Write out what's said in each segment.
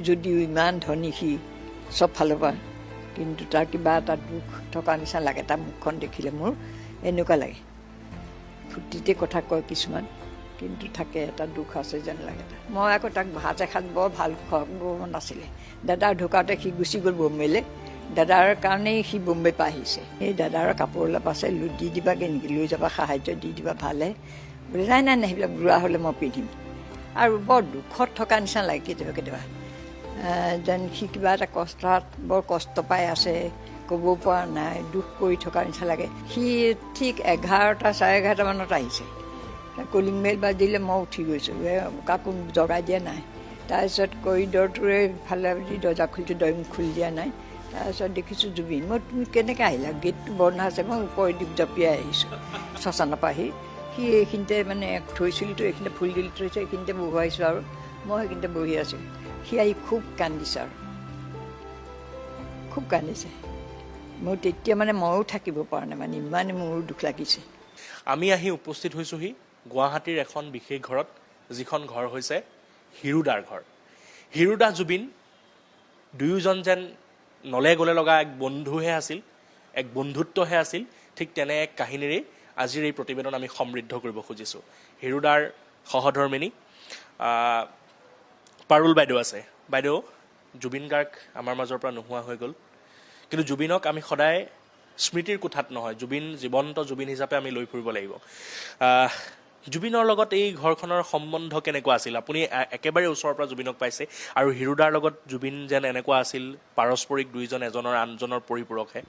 যদিও ইমান ধনী সি চব ফালৰ পৰা, কিন্তু তাৰ কিবা এটা দুখ থকা নিচিনা লাগে। তাৰ মুখখন দেখিলে মোৰ এনেকুৱা লাগে। ফূৰ্তিতে কথা কয় কিছুমান, কিন্তু থাকে এটা দুখ আছে যেন লাগে। মই আকৌ তাক ভাত এসাঁজ বৰ ভাল খুৱাব নাছিলে। দাদাৰ ঢুকাওঁতে সি গুচি গ'ল বম্বেলৈ। দাদাৰ কাৰণেই সি বম্বে পৰা আহিছে। সেই দাদাৰ কাপোৰ অলপ আছে, দি দিবাগৈ নেকি, লৈ যাবা, সাহাৰ্য দি দিবা, ভালে বোলে। নাই নাই নাই, সেইবিলাক বুঢ়া হ'লে মই পিন্ধিম। আৰু বৰ দুখত থকা নিচিনা লাগে কেতিয়াবা কেতিয়াবা, যেন সি কিবা এটা কষ্টত বৰ কষ্ট পাই আছে, ক'ব পৰা নাই, দুখ কৰি থকা নিচিনা লাগে। সি ঠিক 11টা 11:30 মানত আহিছে। কলিং বেল বাজিলে মই উঠি গৈছোঁ, কাকো জগাই দিয়া নাই। তাৰপিছত কৰিডৰটোৰে ফালে দৰ্জা খুলিছোঁ, দৈম খুলি দিয়া নাই। তাৰপিছত দেখিছোঁ জুবিন। মই তুমি কেনেকৈ আহিলা, গেটটো বন্ধ আছে। মই ওপৰেদি জঁপিয়াই আহিছোঁ শ্মশানৰ পৰা আহি। সি এইখিনিতে মানে থৈছিলোঁতো, এইখিনিতে ফুল দিলি থৈছে, এইখিনিতে বহুৱাইছোঁ আৰু মই সেইখিনিতে বহি আছোঁ। সি আহি খুব কান্দিছে আৰু খুব কান্দিছে। মোৰ তেতিয়া মানে ময়ো থাকিব পৰা নাই, মানে ইমানেই মোৰ দুখ লাগিছে। আমি আহি উপস্থিত হৈছোঁহি গুৱাহাটীৰ এখন বিশেষ ঘৰত, যিখন ঘৰ হৈছে হিৰুদাৰ ঘৰ। হিৰুদা জুবিন দুয়োজন যেন নলে গলে লগা এক বন্ধুহে আছিল, এক বন্ধুত্বহে আছিল। ঠিক তেনে এক কাহিনীৰেই আজিৰ এই প্ৰতিবেদন আমি সমৃদ্ধ কৰিব খুজিছোঁ। হিৰুদাৰ সহধৰ্মিনী পাৰুল বাইদেউ আছে। বাইদেউ, জুবিন গাৰ্গ আমাৰ মাজৰ পৰা নোহোৱা হৈ গ'ল, কিন্তু জুবিনক আমি সদায় স্মৃতিৰ কোঠাত নহয়, জুবিন জীৱন্ত জুবিন হিচাপে আমি লৈ ফুৰিব লাগিব। জুবিনৰ লগত এই ঘৰখনৰ সম্বন্ধ কেনেকুৱা আছিল? আপুনি একেবাৰে ওচৰৰ পৰা জুবিনক পাইছে, আৰু হিৰুদাৰ লগত জুবিন যেন এনেকুৱা আছিল পাৰস্পৰিক, দুইজন এজনৰ আনজনৰ পৰিপূৰকহে।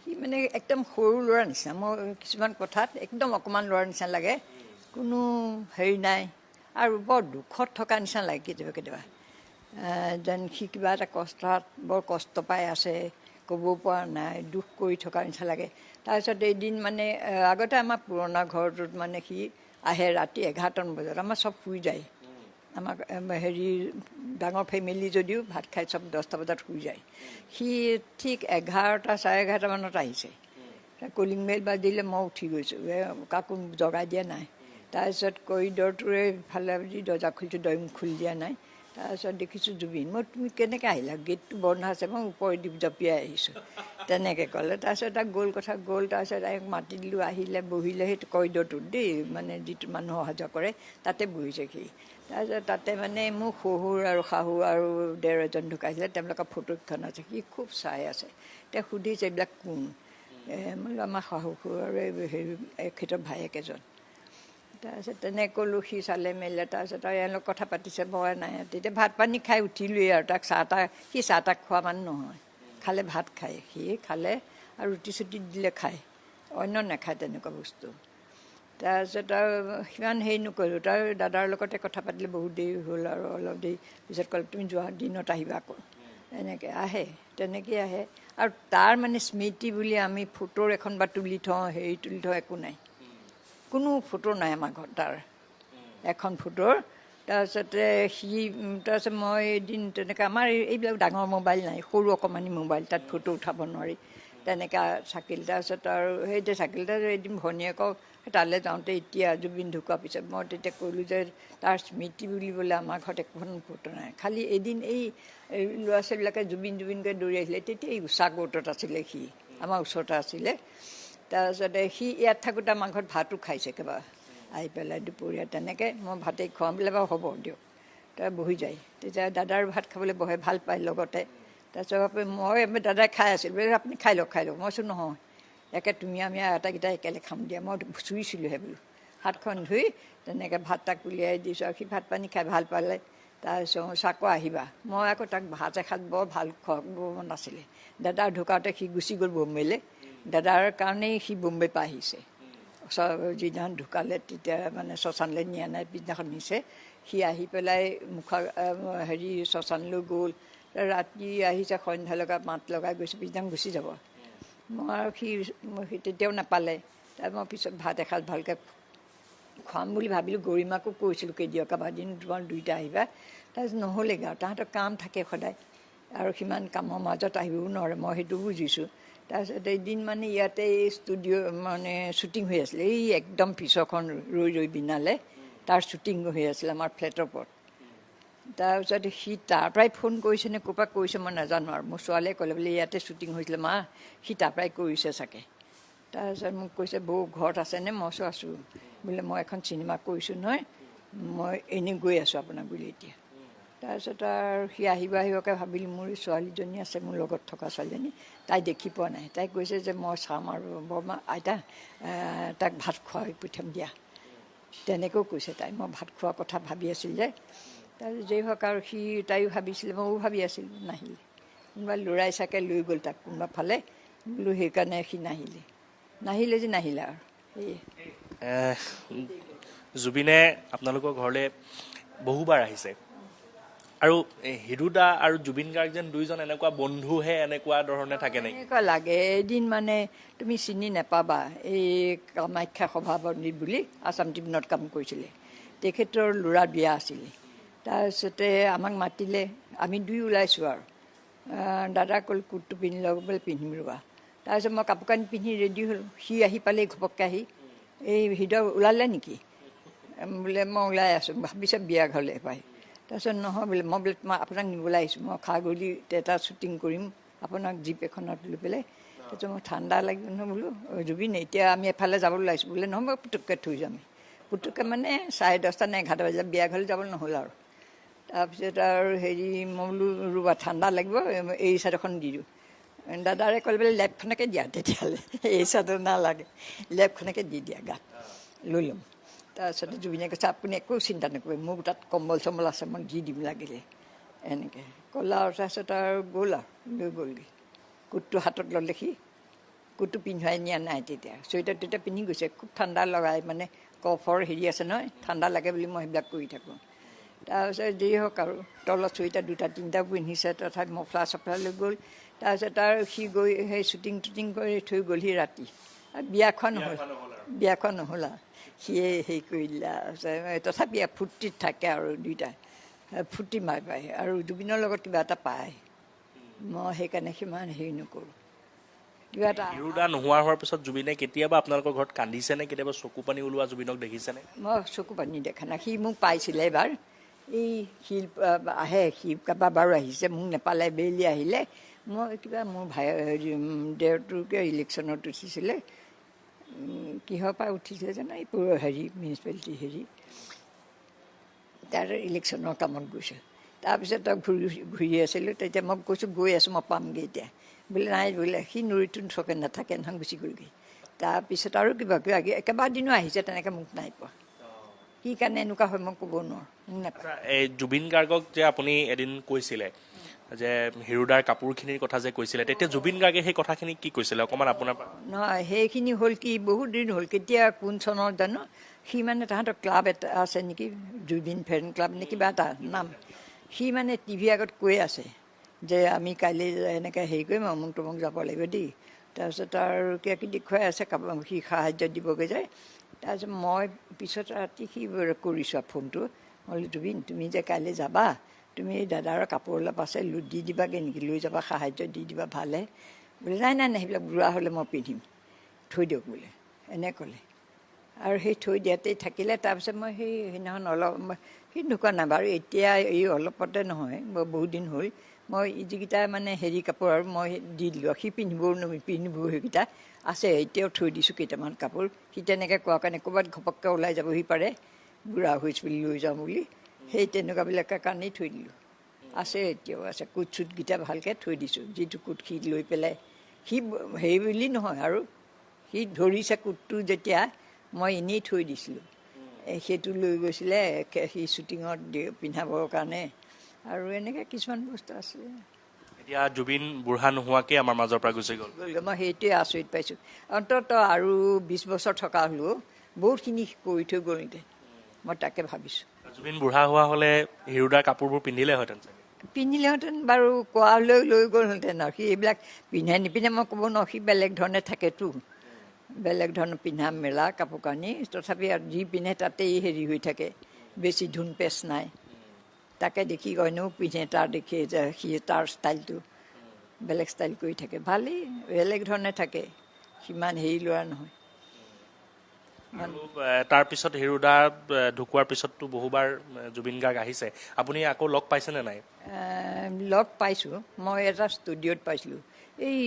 সি মানে একদম সৰু ল'ৰা নিচিনা। মই কিছুমান কথাত একদম অকণমান ল'ৰা নিচিনা লাগে, কোনো হেৰি নাই, আৰু বৰ দুখত থকা নিচিনা লাগে কেতিয়াবা কেতিয়াবা, যেন সি কিবা এটা কষ্টত বৰ কষ্ট পাই আছে, ক'ব পৰা নাই, দুখ কৰি থকা নিচিনা লাগে। তাৰপিছত এদিন মানে আগতে আমাৰ পুৰণা ঘৰটোত মানে সি আহে ৰাতি 11টামান বজাত। আমাৰ চব শুই যায়, আমাক হেৰি ডাঙৰ ফেমিলি যদিও ভাত খাই চব 10টা বজাত শুই যায়। সি ঠিক 11টা 11:30 মানত আহিছে। কলিং বেল বাজিলে মই উঠি গৈছোঁ, কাকো জগাই দিয়া নাই। তাৰপিছত কৰিডৰটোৰে ফালে দৰ্জা খুলিছোঁ, দৈম খুলি দিয়া নাই। তাৰপিছত দেখিছোঁ জুবিন। মই তুমি কেনেকৈ আহিলা, গেটটো বন্ধ আছে। মই ওপৰেদি জঁপিয়াই আহিছোঁ, তেনেকৈ ক'লে। তাৰপিছত তাক গ'ল কথা গ'ল। তাৰপিছত তাইক মাতি দিলোঁ, আহিলে, বহিলে সেই কৰিডৰটোত দেই, মানে যিটো মানুহ অহা যোৱা কৰে তাতে বহিছে সি। তাৰপিছত তাতে মানে মোৰ শহুৰ আৰু শাহু আৰু দেৰ এজন ঢুকাইছিলে, তেওঁলোকৰ ফটোখন আছে। সি খুব চাই আছে। তেওঁ সুধিছে এইবিলাক কোন? বোলো আমাৰ শাহু আৰু হেৰি এখেতৰ ভায়েক এজন। তাৰপিছত তেনেকৈ ক'লোঁ, সি চালে মেলিলে। তাৰপিছত আৰু এওঁলোক কথা পাতিছে, ভয় নাই। তেতিয়া ভাত পানী খাই উঠিলোৱেই আৰু তাক চাহ তাহ, সি চাহ তাহ খোৱা মানুহ নহয়, খালে ভাত খায়। সি খালে আৰু ৰুটি চুটি দিলে খায়, অন্য নাখায় তেনেকুৱা বস্তু। তাৰপিছত আৰু সিমান হেৰি নকৰিলোঁ। তাৰ দাদাৰ লগতে কথা পাতিলে বহুত দেৰি হ'ল, আৰু অলপ দেৰি পিছত ক'লে তুমি যোৱা দিনত আহিবা আকৌ। এনেকৈ আহে, তেনেকৈয়ে আহে। আৰু তাৰ মানে স্মৃতি বুলি আমি ফটোৰ এখন বা তুলি থওঁ, হেৰি তুলি থওঁ, একো নাই, কোনো ফটো নাই আমাৰ ঘৰত তাৰ এখন ফটোৰ। তাৰপিছতে তাৰপিছত মই এদিন তেনেকৈ, আমাৰ এইবিলাক ডাঙৰ মোবাইল নাই, সৰু অকণমানি মোবাইল, তাত ফটো উঠাব নোৱাৰি, তেনেকৈ থাকিল। তাৰপিছত আৰু সেইটোৱে থাকিল। তাৰপিছত এদিন ভনীয়েকক তালৈ যাওঁতে, এতিয়া জুবিন ঢুকোৱাৰ পিছত মই তেতিয়া ক'লোঁ যে তাৰ স্মৃতি বুলিবলৈ আমাৰ ঘৰত একোখন ফটো নাই। খালি এদিন এই ল'ৰা ছোৱালীবিলাকে জুবিন জুবিনকৈ দৌৰি আহিলে, তেতিয়া এই উষা কোৰ্টত আছিলে সি, আমাৰ ওচৰতে আছিলে। তাৰপিছতে সি ইয়াত থাকোঁতে আমাৰ ঘৰত ভাতো খাইছে কিবা, আহি পেলাই দুপৰীয়া তেনেকৈ। মই ভাতেই খুৱাওঁ বোলে, বাৰু হ'ব দিয়ক, তাৰ বহি যায়। তেতিয়া দাদাৰ ভাত খাবলৈ বহে, ভাল পায় লগতে। তাৰপিছত মই দাদাই খাই আছিলোঁ, বোলে আপুনি খাই লওক খাই লওক। মই কৈছোঁ নহয়, একে তুমি আমি আটাইকেইটা একেলগে খাম দিয়া। মই চুইছিলোঁহে বোলো, হাতখন ধুই তেনেকৈ ভাত তাক উলিয়াই দিছোঁ, আৰু সি ভাত পানী খাই ভাল পালে। তাৰপিছত আকৌ আহিবা। মই আকৌ তাক ভাত এসাঁজ বৰ ভাল খুৱাব নাছিলে। দাদাৰ ঢুকাওঁতে সি গুচি গ'ল বম্বেলৈ। দাদাৰ কাৰণেই সি বম্বে পৰা আহিছে। যিদিনাখন ঢুকালে তেতিয়া মানে শ্মশানলৈ নিয়া নাই, পিছদিনাখন নিছে। সি আহি পেলাই হেৰি শ্মশানলৈ গ'ল, ৰাতি আহিছে, সন্ধ্যা লগা মাত লগাই গৈছে, পিছদিনাখন গুচি যাব। মই আৰু সি তেতিয়াও নাপালে। তাৰ মই পিছত ভাত এসাঁজ ভালকৈ খুৱাম বুলি ভাবিলোঁ, গৰিমাকো কৈছিলোঁ কেইদিনকা দিন তোমাৰ দুইটা আহিবা। তাৰপিছত নহ'লেগৈ আৰু, তাহাঁতৰ কাম থাকে সদায়, আৰু সিমান কামৰ মাজত আহিবও নোৱাৰে, মই সেইটো বুজিছোঁ। তাৰপিছত এদিন মানে ইয়াতে এই ষ্টুডিঅ' মানে শ্বুটিং হৈ আছিলে, এই একদম পিছৰখন ৰৈ ৰৈ বিনালে, তাৰ শ্বুটিং হৈ আছিলে আমাৰ ফ্লেটৰ ওপৰত। তাৰপিছত সি তাৰ পৰাই ফোন কৰিছে নে ক'ৰ পৰা কৰিছে মই নাজানো আৰু মোৰ ছোৱালীয়ে ক'লে বোলে ইয়াতে শ্বুটিং হৈছিলে মা সি তাৰ পৰাই কৰিছে চাগে তাৰপিছত মোক কৈছে বৌ ঘৰত আছেনে মই আছোঁ বোলে মই এখন চিনেমা কৰিছোঁ নহয় মই এনেই গৈ আছোঁ আপোনাক বুলি এতিয়া তাৰপিছত আৰু সি আহিবকৈ ভাবিলোঁ মোৰ ছোৱালীজনী আছে মোৰ লগত থকা ছোৱালীজনী তাই দেখি পোৱা নাই তাই কৈছে যে মই চাম আৰু বৰমা আইতা তাক ভাত খুৱাই পঠিয়াম দিয়া তেনেকৈও কৈছে তাই মই ভাত খোৱাৰ কথা ভাবি আছিল যে তাৰপিছত যেই হওক আৰু সি তাইও ভাবিছিলে ময়ো ভাবি আছিলোঁ নাহিলে কোনোবা ল'ৰাই চাগে লৈ গ'ল তাক কোনোবা ফালে বোলো সেইকাৰণে সি নাহিলে যে নাহিলে আৰু সেয়ে জুবিনে আপোনালোকৰ ঘৰলৈ বহুবাৰ আহিছে আৰু হিৰুদা আৰু জুবিন গাৰ্গ যেন দুইজন এনেকুৱা বন্ধুহে এনেকুৱা ধৰণে থাকে নেকি এনেকুৱা লাগে এদিন মানে তুমি চিনি নাপাবা এই কামাখ্যা সভাপতি বুলি আছাম ট্ৰিবিউনত কাম কৰিছিলে তেখেতৰ ল'ৰাৰ বিয়া আছিলে তাৰপিছতে আমাক মাতিলে আমি দুই ওলাইছোঁ আৰু দাদা ক'ল কুৰ্তটো পিন্ধি লওক বোলে পিন্ধিম ৰ'বা তাৰপিছত মই কাপোৰ কানি পিন্ধি ৰেডি হ'লোঁ সি আহি পালেই ঘপককৈ আহি এই হৃদয় ওলালে নেকি বোলে মই ওলাই আছোঁ ভাবিছে বিয়া ঘৰলৈ পাই তাৰপিছত নহয় বোলে মই বোলে আপোনাক নিবলৈ আহিছোঁ মই খাগলি এটা শ্বুটিং কৰিম আপোনাক জীপ এখনত লৈ পেলাই তাৰপিছত মই ঠাণ্ডা লাগিব নহয় বোলো জুবিন এতিয়া আমি এফালে যাবলৈ ওলাইছোঁ বোলে নহয় মই পুটুককৈ থৈ যাম পুটুককৈ মানে 10:30 নে 11 বজাত বিয়া ঘৰলৈ যাবলৈ নহ'ল আৰু তাৰপিছত আৰু হেৰি মই বোলো ৰুবা ঠাণ্ডা লাগিব এই চাদৰখন দি দিওঁ দাদাৰে ক'লে বোলে লেপখনকে দিয়া তেতিয়াহ'লে এই চাদৰ নালাগে লেপখনকে দি দিয়া গাত লৈ ল'ম তাৰপিছতে জুবিনে কৈছে আপুনি একো চিন্তা নকৰিব মোৰ তাত কম্বল চম্বল আছে মই দি দিম লাগিলে এনেকৈ ক'লা আৰু তাৰপিছত আৰু গ'ল আৰু লৈ গ'লগৈ কোটটো হাতত ল'লে সি কোটটো পিন্ধুৱাই নিয়া নাই তেতিয়া চুৱেটাৰ টুৱেটাৰ পিন্ধি গৈছে খুব ঠাণ্ডা লগাই মানে কফৰ হেৰি আছে নহয় ঠাণ্ডা লাগে বুলি মই সেইবিলাক কৰি থাকোঁ তাৰপিছত যি হওক আৰু তলত চুৱেটাৰ 2টা 3টা পিন্ধিছে তথাপি মফলা চফলা লৈ গ'ল তাৰপিছত আৰু সি গৈ সেই শ্বুটিং টুটিং কৰি থৈ গ'লহি ৰাতি আৰু বিয়াখন নহ'ল আৰু সিয়ে হেৰি কৰি দিলে তথাপি ফূৰ্তিত থাকে আৰু দুইটাই ফূৰ্তি মাৰি পায় আৰু জুবিনৰ লগত কিবা এটা পায় মই সেইকাৰণে সিমান হেৰি নকৰোঁ কিবা এটা হিৰুদা নোহোৱা হোৱাৰ পিছত জুবিনে কেতিয়াবা আপোনালোকৰ ঘৰত কান্দিছেনে কেতিয়াবা চকু পানী ওলোৱা জুবিনক দেখিছেনে মই চকু পানী দেখা নাই সি মোক পাইছিলে এবাৰ এই শিল আহে সি বাৰু আহিছে মোক নেপালে বেইলি আহিলে মই কিবা মোৰ দেউৰটোকে ইলেকশ্যনত উঠিছিলে কিহৰ পৰা উঠিছিলে জানো এই হেৰি মিউনিচিপালিটি হেৰি তাৰ ইলেকশ্যনৰ কামত গৈছে তাৰপিছত তই ঘূৰি আছিলোঁ তেতিয়া মই কৈছোঁ গৈ আছোঁ মই পামগৈ এতিয়া বোলে নাই বোলে সি নুৰিটো চকে নাথাকে নহয় গুচি গ'লগৈ তাৰপিছত আৰু কিবা কেইবাদিনো আহিছে তেনেকৈ মোক নাই পোৱা কি কাৰণে এনেকুৱা হয় মই ক'ব নোৱাৰোঁ মোক নাপায় এই জুবিন গাৰ্গক যে আপুনি এদিন কৈছিলে যে হিৰুদাৰ কাপোৰখিনিৰ কথা যে কৈছিলে তেতিয়া জুবিন গাৰ্গে সেই কথাখিনি কি কৈছিলে অকণমান আপোনাৰ নহয় সেইখিনি হ'ল কি বহুত দিন হ'ল কেতিয়া কোন চনত জানো সি মানে তাহাঁতৰ ক্লাব এটা আছে নেকি জুবিন ফেন ক্লাব নে কিবা এটা নাম সি মানে টিভি আগত কৈ আছে যে আমি কাইলৈ এনেকৈ হেৰি কৰিম অমুক তমুক যাব লাগিব দেই তাৰপিছত আৰু কিবা কিবি দেখুৱাই আছে সি সাহাৰ্য দিবগৈ যায় তাৰপিছত মই পিছত ৰাতি সি কৰিছোঁ আৰু ফোনটো মই বোলো জুবিন তুমি যে কাইলৈ যাবা তুমি দাদাৰ কাপোৰ অলপ আছে দি দিবাগৈ নেকি লৈ যাবা সাহাৰ্য দি দিবা ভালহে বোলে নাই সেইবিলাক বুঢ়া হ'লে মই পিন্ধিম থৈ দিয়ক বোলে এনে ক'লে আৰু সেই থৈ দিয়াতেই থাকিলে তাৰপিছত মই সেইদিনাখন অলপ সি ঢুকুৱা নাই বাৰু এতিয়া এই অলপতে নহয় বহুত দিন হ'ল মই যিকেইটা মানে হেৰি কাপোৰ আৰু মই দি দিলোঁ সি পিন্ধিবও সেইকেইটা আছে এতিয়াও থৈ দিছোঁ কেইটামান কাপোৰ সি তেনেকৈ কোৱাৰ কাৰণে ক'ৰবাত ঘপককৈ ওলাই যাবহি পাৰে বুঢ়া হৈছোঁ বুলি লৈ যাওঁ বুলি সেই তেনেকুৱাবিলাকৰ কাৰণেই থৈ দিলোঁ আছে এতিয়াও আছে কোট চুটকেইটা ভালকৈ থৈ দিছোঁ যিটো কোট সি লৈ পেলাই সি হেৰি বুলি নহয় আৰু সি ধৰিছে কোটটো যেতিয়া মই এনেই থৈ দিছিলোঁ সেইটো লৈ গৈছিলে সি শ্বুটিঙত পিন্ধাবৰ কাৰণে আৰু এনেকৈ কিছুমান বস্তু আছে এতিয়া জুবিন বুঢ়া নোহোৱাকৈ আমাৰ মাজৰ পৰা গুচি গ'ল মই সেইটোৱে আচৰিত পাইছোঁ অন্ততঃ আৰু 20 বছৰ থকা হ'লেও বহুতখিনি কৰি থৈ গ'ল এতিয়া মই তাকে ভাবিছোঁ জুবিন বুঢ়া হোৱা হ'লে হিৰুদাৰ কাপোৰবোৰ পিন্ধিলেহেঁতেন পিন্ধিলেহেঁতেন বাৰু কোৱালৈ লৈ গ'লহেঁতেন আৰু সি এইবিলাক পিন্ধে নিপিন্ধে মই ক'ব নোৱাৰোঁ সি বেলেগ ধৰণে থাকেতো বেলেগ ধৰণৰ পিন্ধা মেলা কাপোৰ কানি তথাপি আৰু যি পিন্ধে তাতেই হেৰি হৈ থাকে বেছি ধুন পেচ নাই তাকে দেখি কয়নো পিন্ধে তাৰ দেখি সি তাৰ ষ্টাইলটো বেলেগ ষ্টাইল কৰি থাকে ভালেই বেলেগ ধৰণে থাকে সিমান হেৰি লোৱা নহয় তাৰপিছত হিৰুদা ঢুকোৱাৰ পিছততো বহুবাৰ জুবিন গাৰ্গ আহিছে আপুনি আকৌ লগ পাইছেনে নাই লগ পাইছোঁ মই এটা ষ্টুডিঅ'ত পাইছিলোঁ এই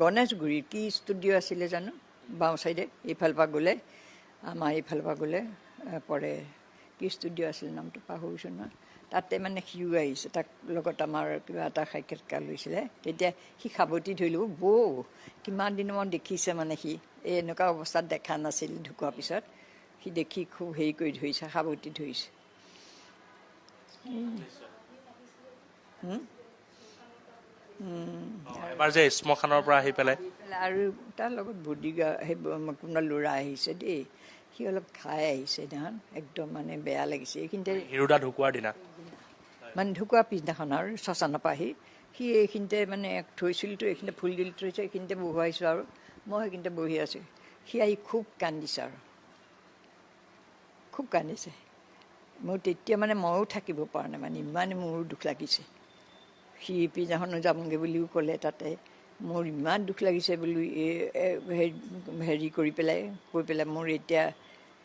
গণেশগুৰিত কি ষ্টুডিঅ' আছিলে জানো বাওঁ চাইডে এইফালৰ পৰা গ'লে আমাৰ এইফালৰ পৰা গ'লে পৰে কি ষ্টুডিঅ' আছিল নামটো পাহৰিছোঁ নহয় তাতে মানে সিও আহিছে তাক লগত আমাৰ কিবা এটা সাক্ষাৎকাৰ লৈছিলে তেতিয়া সি সাৱটি ধৰিলোঁ বৌ কিমান দিনৰ মূৰত দেখিছে মানে সি এই এনেকুৱা অৱস্থাত দেখা নাছিল ঢুকোৱাৰ পিছত সি দেখি খুব হেৰি কৰি ধৰিছে সাৱটি ধৰিছে এবাৰ যে শ্মশানৰ পৰা আহি পেলাই আৰু তাৰ লগত বডিগাৰ্ড সেই কোনোবা ল'ৰা আহিছে দেই সি অলপ খাই আহিছে সেইদিনাখন একদম মানে বেয়া লাগিছে এইখিনিতে হিৰুদা ঢুকোৱাৰ দিনা মানে ঢুকোৱাৰ পিছদিনাখন আৰু শ্মশানৰ পৰা আহি সি এইখিনিতে মানে থৈছিলতো এইখিনিতে ফুল দিল থৈছে এইখিনিতে বহুৱাইছোঁ আৰু মই সেইখিনিতে বহি আছোঁ সি আহি খুব কান্দিছে আৰু খুব কান্দিছে মোৰ তেতিয়া মানে ময়ো থাকিব পৰা নাই মানে ইমানে মোৰো দুখ লাগিছে সি পিছদিনাখনো যামগৈ বুলিও ক'লে তাতে মোৰ ইমান দুখ লাগিছে বুলি হেৰি কৰি পেলাই কৈ পেলাই মোৰ এতিয়া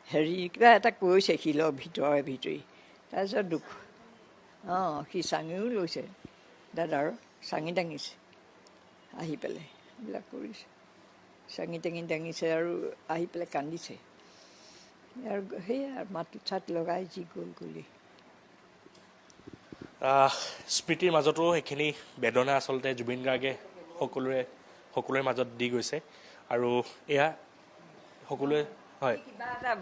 হেৰি কিবা এটা কৈছে শিলৰ ভিতৰি তাৰপিছত দুখ অঁ সি চাঙিও লৈছে দাদাৰ চাঙি দাঙিছে আহি পেলাই এইবিলাক কৰিছে চাঙি টাঙি দাঙিছে আৰু আহি পেলাই কান্দিছে আৰু সেয়াই আৰু মাটিত চাট লগাই যি গ'ল গ'লি স্মৃতিৰ মাজতো সেইখিনি বেদনা আচলতে জুবিন গাৰ্গে সকলোৰে মাজত দি গৈছে আৰু এয়া সকলোৱে হয় কিবা এটা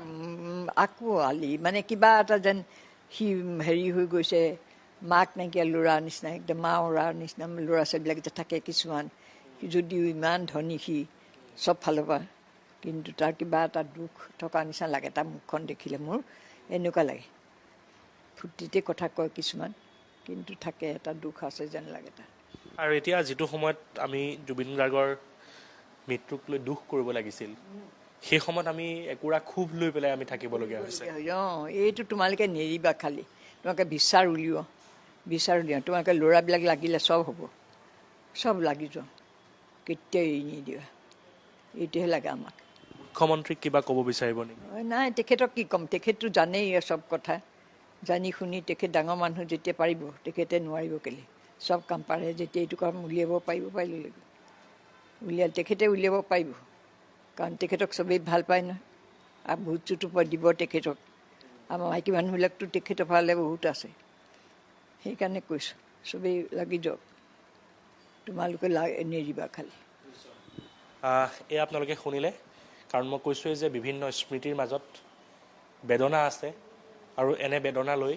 আকোৱালি মানে কিবা এটা যেন সি হেৰি হৈ গৈছে মাক নাইকিয়া ল'ৰাৰ নিচিনা একদম মা ল'ৰাৰ নিচিনা ল'ৰা ছোৱালীবিলাক যে থাকে কিছুমান যদিও ইমান ধনী সি চব ফালৰ পৰা কিন্তু তাৰ কিবা এটা দুখ থকা নিচিনা লাগে তাৰ মুখখন দেখিলে মোৰ এনেকুৱা লাগে ফূৰ্তিতে কথা কয় কিছুমান কিন্তু থাকে এটা দুখ আছে যেন লাগে তাৰ আৰু এতিয়া যিটো সময়ত আমি জুবিন গাৰ্গৰ মৃত্যুক লৈ দুখ কৰিব লাগিছিল সেই সময়ত আমি একুৰা ক্ষোভ লৈ পেলাই আমি থাকিবলগীয়া হৈছে অঁ এইটো তোমালোকে নেৰিবা খালি তোমালোকে বিচাৰ উলিওৱা তোমালোকে ল'ৰাবিলাক লাগিলে চব হ'ব চব লাগি যোৱা কেতিয়াও এৰি নিদিবা এইটোহে লাগে আমাক মুখ্যমন্ত্ৰীক কিবা ক'ব বিচাৰিব নেকি নাই তেখেতক কি ক'ম তেখেতটো জানেই চব কথা জানি শুনি তেখেত ডাঙৰ মানুহ যেতিয়া পাৰিব তেখেতে নোৱাৰিব কেলে চব কাম পাৰে যেতিয়া এইটো কাম উলিয়াব পাৰিলে তেখেতে উলিয়াব পাৰিব কাৰণ তেখেতক চবেই ভাল পায় নহয় আৰু ভোট চোটো দিব তেখেতক আমাৰ মাইকী মানুহবিলাকতো তেখেতৰ ফালে বহুত আছে সেইকাৰণে কৈছোঁ চবেই লাগি যাওক তোমালোকে নেৰিবা খালি এয়া আপোনালোকে শুনিলে কাৰণ মই কৈছোঁৱেই যে বিভিন্ন স্মৃতিৰ মাজত বেদনা আছে আৰু এনে বেদনা লৈ